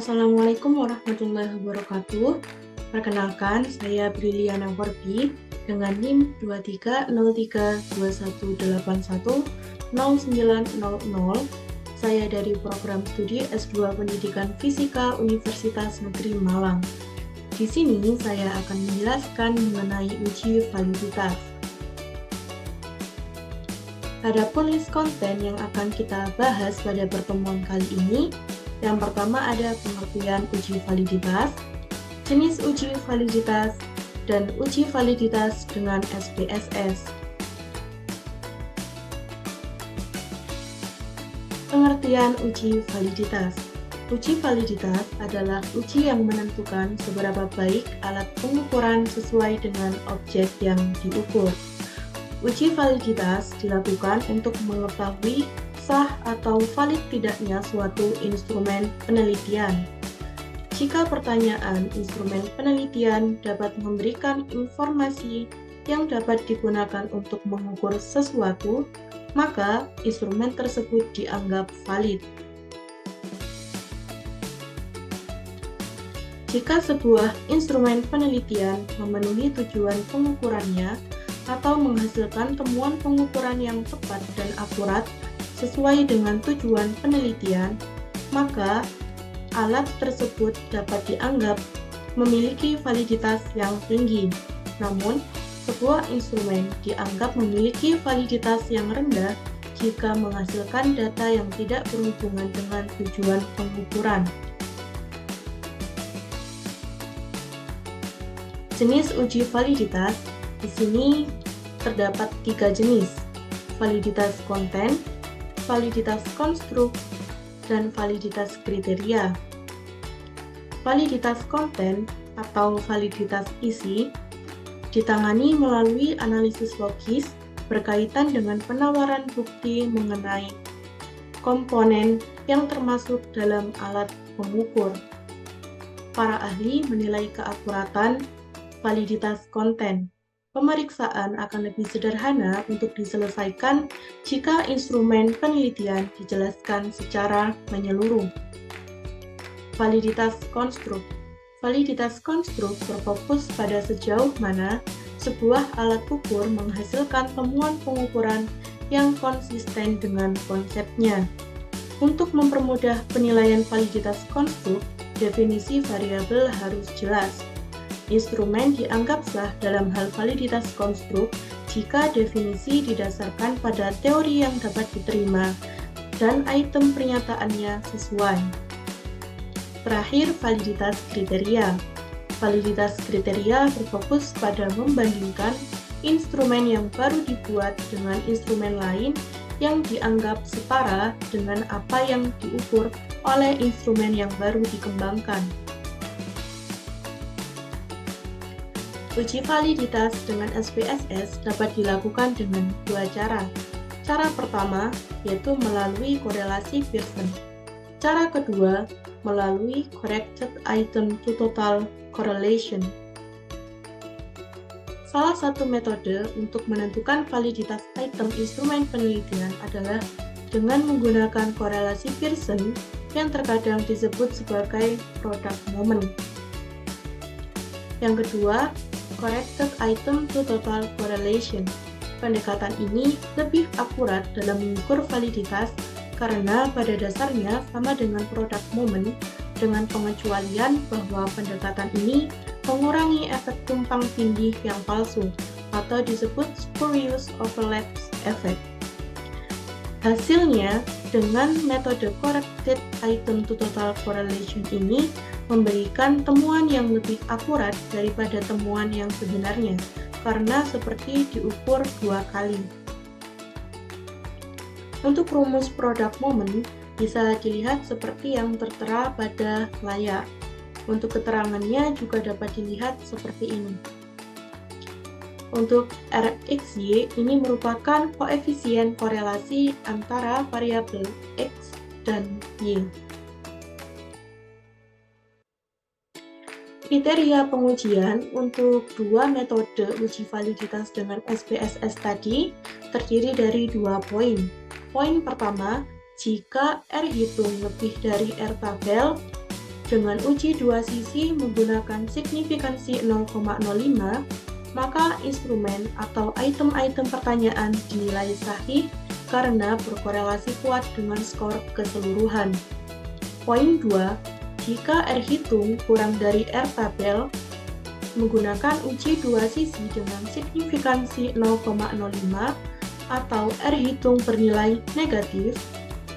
Assalamualaikum warahmatullahi wabarakatuh. Perkenalkan, saya Briliana Warbi dengan NIM 230321810900. Saya dari program studi S2 Pendidikan Fisika Universitas Negeri Malang. Di sini saya akan menjelaskan mengenai uji validitas. Adapun list konten yang akan kita bahas pada pertemuan kali ini, yang pertama ada pengertian uji validitas, jenis uji validitas, dan uji validitas dengan SPSS. Pengertian uji validitas. Uji validitas adalah uji yang menentukan seberapa baik alat pengukuran sesuai dengan objek yang diukur. Uji validitas dilakukan untuk mengetahui sah atau valid tidaknya suatu instrumen penelitian. Jika pertanyaan instrumen penelitian dapat memberikan informasi yang dapat digunakan untuk mengukur sesuatu, maka instrumen tersebut dianggap valid. Jika sebuah instrumen penelitian memenuhi tujuan pengukurannya atau menghasilkan temuan pengukuran yang tepat dan akurat sesuai dengan tujuan penelitian, maka alat tersebut dapat dianggap memiliki validitas yang tinggi. Namun, sebuah instrumen dianggap memiliki validitas yang rendah jika menghasilkan data yang tidak berhubungan dengan tujuan pengukuran. Jenis uji validitas di sini terdapat 3 jenis: validitas konten, validitas konstruk, dan validitas kriteria. Validitas konten atau validitas isi ditangani melalui analisis logis berkaitan dengan penawaran bukti mengenai komponen yang termasuk dalam alat pengukur. Para ahli menilai keakuratan validitas konten. Pemeriksaan akan lebih sederhana untuk diselesaikan jika instrumen penelitian dijelaskan secara menyeluruh. Validitas konstruk. Validitas konstruk berfokus pada sejauh mana sebuah alat ukur menghasilkan temuan pengukuran yang konsisten dengan konsepnya. Untuk mempermudah penilaian validitas konstruk, definisi variabel harus jelas. Instrumen dianggap sah dalam hal validitas konstruk jika definisi didasarkan pada teori yang dapat diterima dan item pernyataannya sesuai. Terakhir, validitas kriteria. Validitas kriteria berfokus pada membandingkan instrumen yang baru dibuat dengan instrumen lain yang dianggap setara dengan apa yang diukur oleh instrumen yang baru dikembangkan. Uji validitas dengan SPSS dapat dilakukan dengan 2 cara. Cara pertama yaitu melalui korelasi Pearson. Cara kedua melalui corrected item to total correlation. Salah satu metode untuk menentukan validitas item instrumen penelitian adalah dengan menggunakan korelasi Pearson yang terkadang disebut sebagai product moment. Yang kedua, corrected item to total correlation. Pendekatan ini lebih akurat dalam mengukur validitas karena pada dasarnya sama dengan product moment, dengan pengecualian bahwa pendekatan ini mengurangi efek tumpang tindih yang palsu atau disebut spurious overlap effect. Hasilnya, dengan metode corrected item to total correlation ini memberikan temuan yang lebih akurat daripada temuan yang sebenarnya, karena seperti diukur 2 kali. Untuk rumus product moment bisa dilihat seperti yang tertera pada layar. Untuk keterangannya juga dapat dilihat seperti ini. Untuk RxY ini merupakan koefisien korelasi antara variabel X dan Y. Kriteria pengujian untuk 2 metode uji validitas dengan SPSS tadi terdiri dari 2 poin. Poin pertama, jika R hitung lebih dari R tabel, Dengan uji dua sisi menggunakan signifikansi 0,05, maka instrumen atau item-item pertanyaan dinilai sahih karena berkorelasi kuat dengan skor keseluruhan. Poin 2, jika R hitung kurang dari R tabel, menggunakan uji dua sisi dengan signifikansi 0,05 atau R hitung bernilai negatif,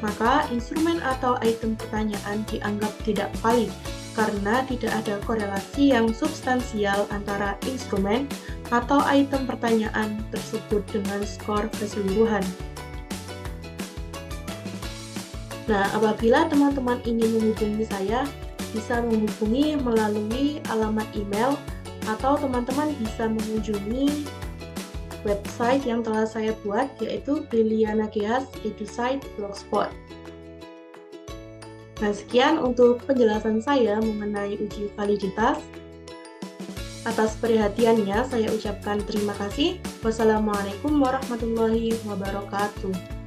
maka instrumen atau item pertanyaan dianggap tidak valid karena tidak ada korelasi yang substansial antara instrumen atau item pertanyaan tersebut dengan skor keseluruhan. Nah, apabila teman-teman ingin menghubungi saya, bisa menghubungi melalui alamat email atau teman-teman bisa mengunjungi website yang telah saya buat, yaitu Briliana-Geas Edusite Blogspot. Nah, sekian untuk penjelasan saya mengenai uji validitas. Atas perhatiannya, saya ucapkan terima kasih. Wassalamualaikum warahmatullahi wabarakatuh.